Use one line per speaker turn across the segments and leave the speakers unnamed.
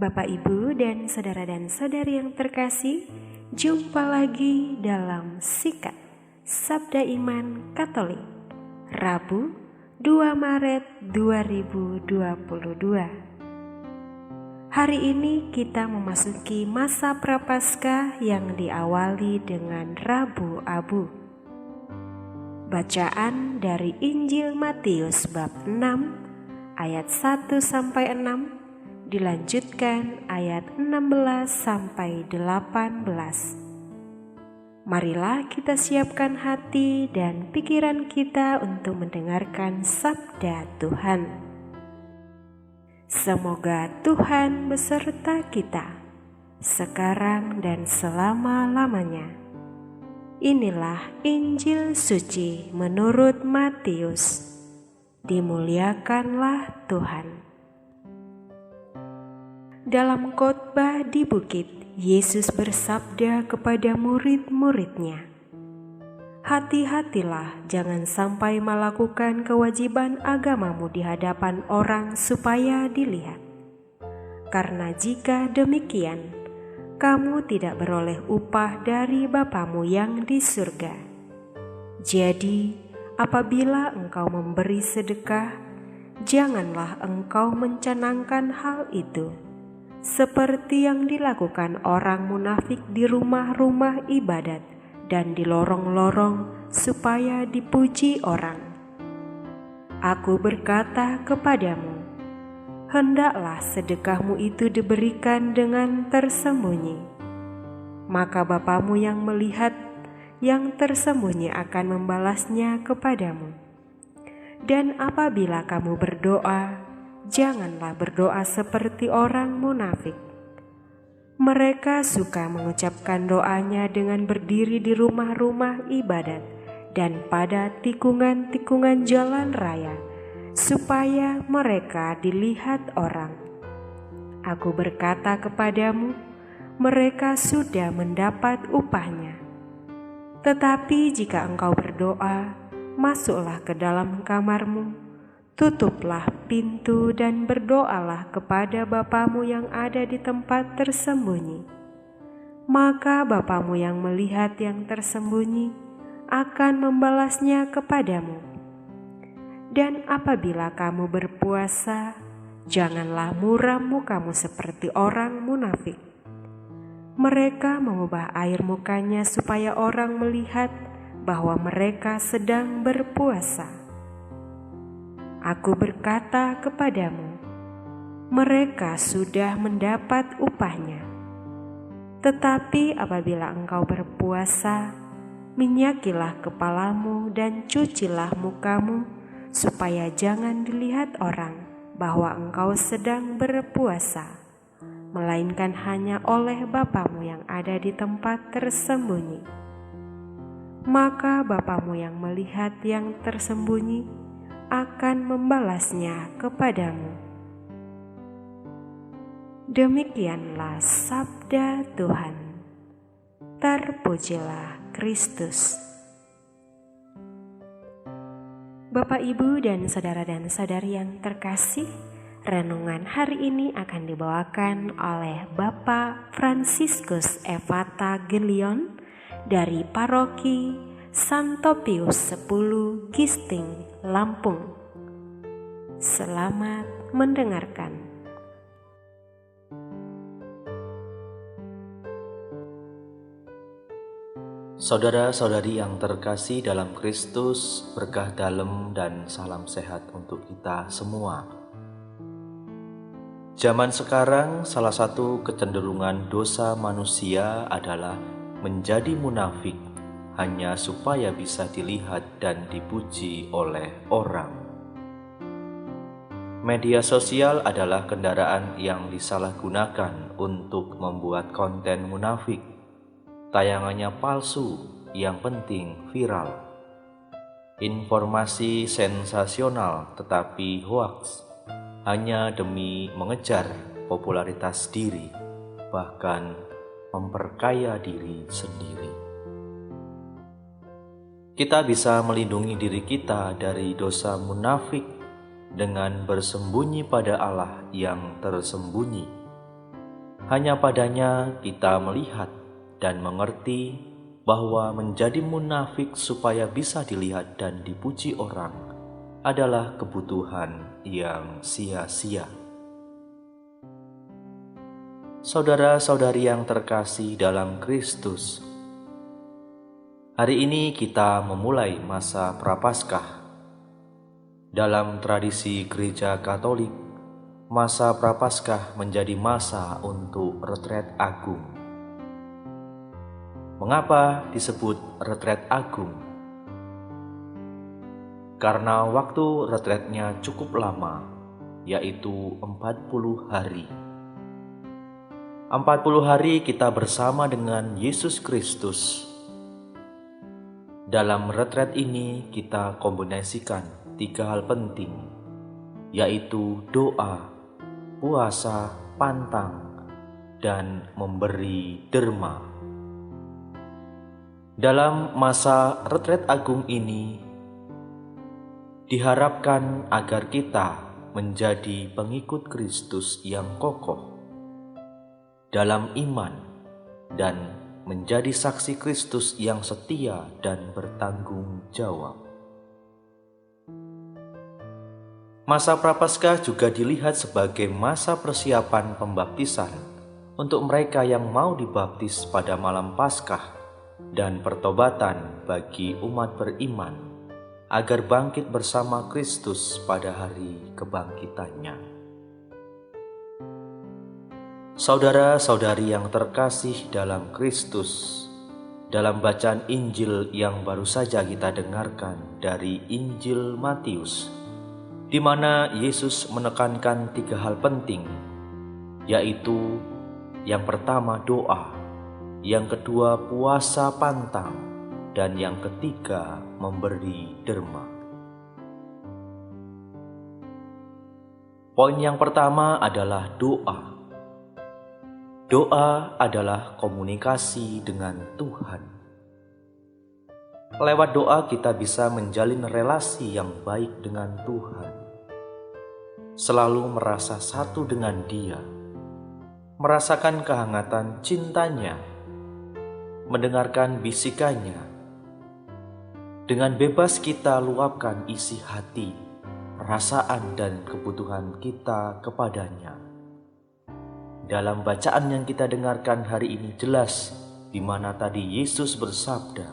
Bapak, Ibu, dan saudari yang terkasih, jumpa lagi dalam Sikat Sabda Iman Katolik, Rabu 2 Maret 2022. Hari ini kita memasuki masa Prapaskah yang diawali dengan Rabu Abu. Bacaan dari Injil Matius bab 6 ayat 1-6, dilanjutkan ayat 16-18. Marilah kita siapkan hati dan pikiran kita untuk mendengarkan sabda Tuhan. Semoga Tuhan beserta kita, sekarang dan selama-lamanya. Inilah Injil suci menurut Matius. Dimuliakanlah Tuhan. Dalam khotbah di bukit, Yesus bersabda kepada murid-muridnya, "Hati-hatilah, jangan sampai melakukan kewajiban agamamu di hadapan orang supaya dilihat. Karena jika demikian, kamu tidak beroleh upah dari Bapamu yang di surga. Jadi, apabila engkau memberi sedekah, janganlah engkau mencanangkan hal itu, seperti yang dilakukan orang munafik di rumah-rumah ibadat dan di lorong-lorong supaya dipuji orang. Aku berkata kepadamu, hendaklah sedekahmu itu diberikan dengan tersembunyi. Maka Bapamu yang melihat yang tersembunyi akan membalasnya kepadamu. Dan apabila kamu berdoa, janganlah berdoa seperti orang munafik. Mereka suka mengucapkan doanya dengan berdiri di rumah-rumah ibadat dan pada tikungan-tikungan jalan raya, supaya mereka dilihat orang. Aku berkata kepadamu, mereka sudah mendapat upahnya. Tetapi jika engkau berdoa, masuklah ke dalam kamarmu, tutuplah pintu dan berdoalah kepada Bapamu yang ada di tempat tersembunyi. Maka Bapamu yang melihat yang tersembunyi akan membalasnya kepadamu. Dan apabila kamu berpuasa, janganlah muram mukamu seperti orang munafik. Mereka mengubah air mukanya supaya orang melihat bahwa mereka sedang berpuasa. Aku berkata kepadamu, mereka sudah mendapat upahnya. Tetapi apabila engkau berpuasa, minyakilah kepalamu dan cucilah mukamu, supaya jangan dilihat orang bahwa engkau sedang berpuasa, melainkan hanya oleh Bapamu yang ada di tempat tersembunyi. Maka Bapamu yang melihat yang tersembunyi akan membalasnya kepadamu." Demikianlah sabda Tuhan. Terpujilah Kristus. Bapak, Ibu, dan saudara-saudari yang terkasih, renungan hari ini akan dibawakan oleh Bapak Fransiskus Evata Gelion dari Paroki Santo Pius X Gisting, Lampung. Selamat mendengarkan.
Saudara-saudari yang terkasih dalam Kristus, berkah dalam dan salam sehat untuk kita semua. Zaman sekarang, salah satu kecenderungan dosa manusia adalah menjadi munafik hanya supaya bisa dilihat dan dipuji oleh orang. Media sosial adalah kendaraan yang disalahgunakan untuk membuat konten munafik. Tayangannya palsu, yang penting viral. Informasi sensasional tetapi hoaks, hanya demi mengejar popularitas diri, bahkan memperkaya diri sendiri. Kita bisa melindungi diri kita dari dosa munafik dengan bersembunyi pada Allah yang tersembunyi, Hanya padanya kita melihat dan mengerti bahwa menjadi munafik supaya bisa dilihat dan dipuji orang adalah kebutuhan yang sia-sia. Saudara-saudari yang terkasih dalam Kristus, hari ini kita memulai masa Prapaskah. Dalam tradisi Gereja Katolik, masa Prapaskah menjadi masa untuk retret agung. Mengapa disebut retret agung? Karena waktu retretnya cukup lama, yaitu 40 hari. 40 hari kita bersama dengan Yesus Kristus. Dalam retret ini kita kombinasikan 3 hal penting, yaitu doa, puasa, pantang, dan memberi derma. Dalam masa retret agung ini, diharapkan agar kita menjadi pengikut Kristus yang kokoh dalam iman dan menjadi saksi Kristus yang setia dan bertanggung jawab. Masa Prapaskah juga dilihat sebagai masa persiapan pembaptisan untuk mereka yang mau dibaptis pada malam Paskah dan pertobatan bagi umat beriman agar bangkit bersama Kristus pada hari kebangkitannya. Saudara-saudari yang terkasih dalam Kristus, dalam bacaan Injil yang baru saja kita dengarkan dari Injil Matius, di mana Yesus menekankan 3 hal penting, yaitu yang pertama doa, yang kedua puasa pantang, dan yang ketiga memberi derma. Poin yang pertama adalah doa. Doa adalah komunikasi dengan Tuhan. Lewat doa kita bisa menjalin relasi yang baik dengan Tuhan. Selalu merasa satu dengan Dia, merasakan kehangatan cintanya, mendengarkan bisikannya. Dengan bebas kita luapkan isi hati, perasaan dan kebutuhan kita kepadanya. Dalam bacaan yang kita dengarkan hari ini jelas di mana tadi Yesus bersabda,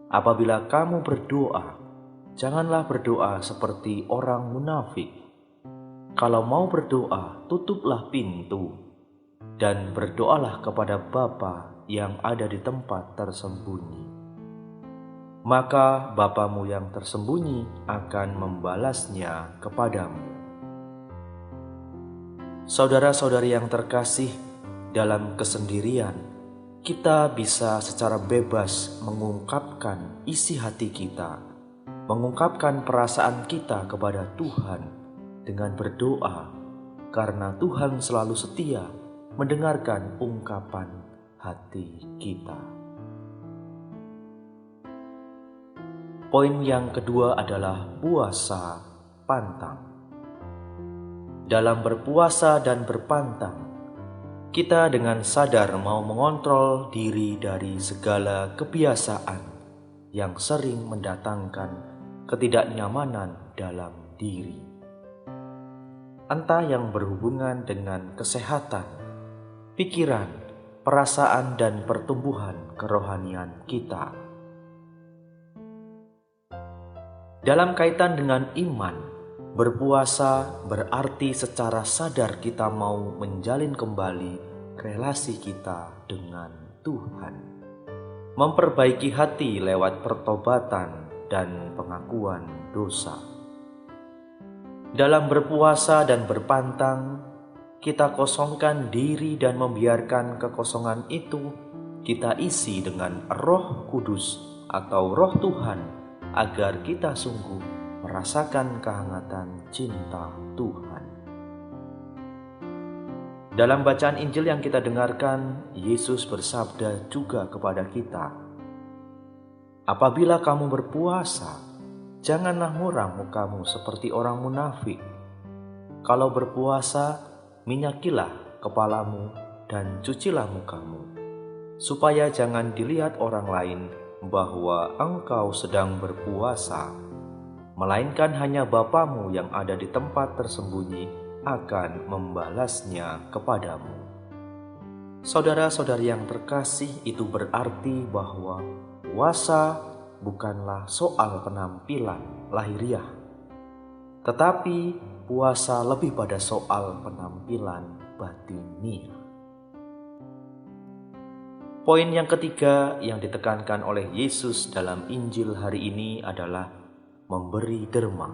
"Apabila kamu berdoa, janganlah berdoa seperti orang munafik. Kalau mau berdoa, tutuplah pintu dan berdoalah kepada Bapa yang ada di tempat tersembunyi. Maka Bapamu yang tersembunyi akan membalasnya kepadamu." Saudara-saudari yang terkasih, dalam kesendirian, kita bisa secara bebas mengungkapkan isi hati kita, mengungkapkan perasaan kita kepada Tuhan dengan berdoa, karena Tuhan selalu setia mendengarkan ungkapan hati kita. Poin yang kedua adalah puasa pantang. Dalam berpuasa dan berpantang, kita dengan sadar mau mengontrol diri dari segala kebiasaan yang sering mendatangkan ketidaknyamanan dalam diri. Entah yang berhubungan dengan kesehatan, pikiran, perasaan, dan pertumbuhan kerohanian kita. Dalam kaitan dengan iman, berpuasa berarti secara sadar kita mau menjalin kembali relasi kita dengan Tuhan. Memperbaiki hati lewat pertobatan dan pengakuan dosa. Dalam berpuasa dan berpantang, kita kosongkan diri dan membiarkan kekosongan itu kita isi dengan Roh Kudus atau Roh Tuhan agar kita sungguh merasakan kehangatan cinta Tuhan. Dalam bacaan Injil yang kita dengarkan, Yesus bersabda juga kepada kita, "Apabila kamu berpuasa, janganlah muram mukamu seperti orang munafik. Kalau berpuasa, minyakilah kepalamu dan cucilah mukamu, supaya jangan dilihat orang lain bahwa engkau sedang berpuasa, melainkan hanya Bapamu yang ada di tempat tersembunyi akan membalasnya kepadamu. Saudara-saudari yang terkasih, itu berarti bahwa puasa bukanlah soal penampilan lahiriah, tetapi puasa lebih pada soal penampilan batiniah. Poin yang ketiga yang ditekankan oleh Yesus dalam Injil hari ini adalah memberi derma.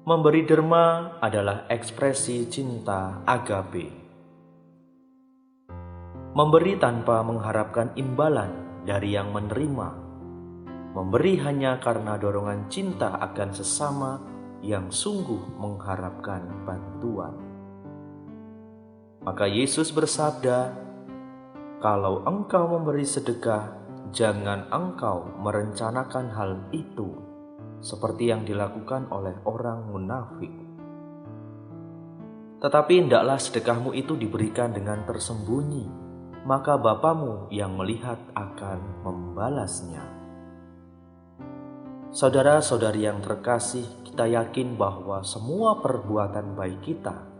Memberi derma adalah ekspresi cinta agape. Memberi tanpa mengharapkan imbalan dari yang menerima. Memberi hanya karena dorongan cinta akan sesama yang sungguh mengharapkan bantuan. Maka Yesus bersabda, "Kalau engkau memberi sedekah, jangan engkau merencanakan hal itu seperti yang dilakukan oleh orang munafik. Tetapi hendaklah sedekahmu itu diberikan dengan tersembunyi, maka Bapamu yang melihat akan membalasnya." Saudara-saudari yang terkasih, kita yakin bahwa semua perbuatan baik kita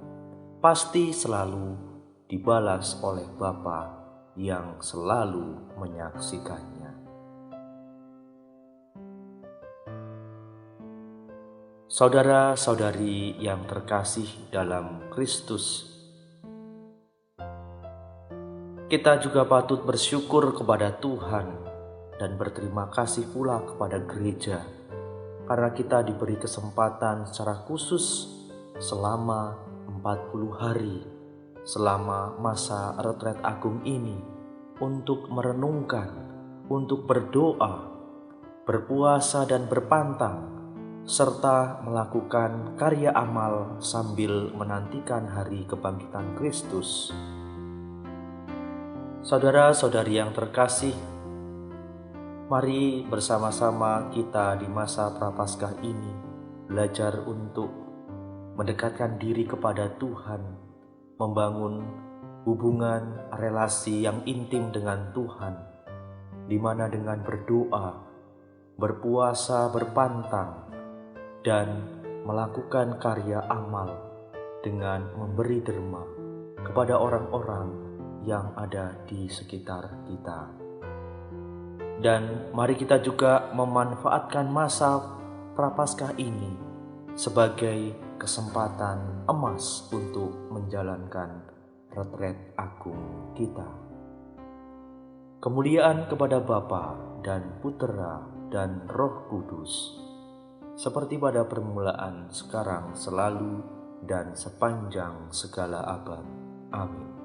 pasti selalu dibalas oleh Bapa yang selalu menyaksikannya. Saudara-saudari yang terkasih dalam Kristus, kita juga patut bersyukur kepada Tuhan dan berterima kasih pula kepada gereja karena kita diberi kesempatan secara khusus selama 40 hari selama masa retret agung ini untuk merenungkan, untuk berdoa, berpuasa dan berpantang, serta melakukan karya amal sambil menantikan hari kebangkitan Kristus. Saudara-saudari yang terkasih, mari bersama-sama kita di masa Prapaskah ini belajar untuk mendekatkan diri kepada Tuhan, membangun hubungan relasi yang intim dengan Tuhan, di mana dengan berdoa, berpuasa, berpantang, dan melakukan karya amal dengan memberi derma kepada orang-orang yang ada di sekitar kita. Dan mari kita juga memanfaatkan masa Prapaskah ini sebagai kesempatan emas untuk menjalankan retret agung kita. Kemuliaan kepada Bapa dan Putera dan Roh Kudus, seperti pada permulaan, sekarang, selalu, dan sepanjang segala abad. Amin.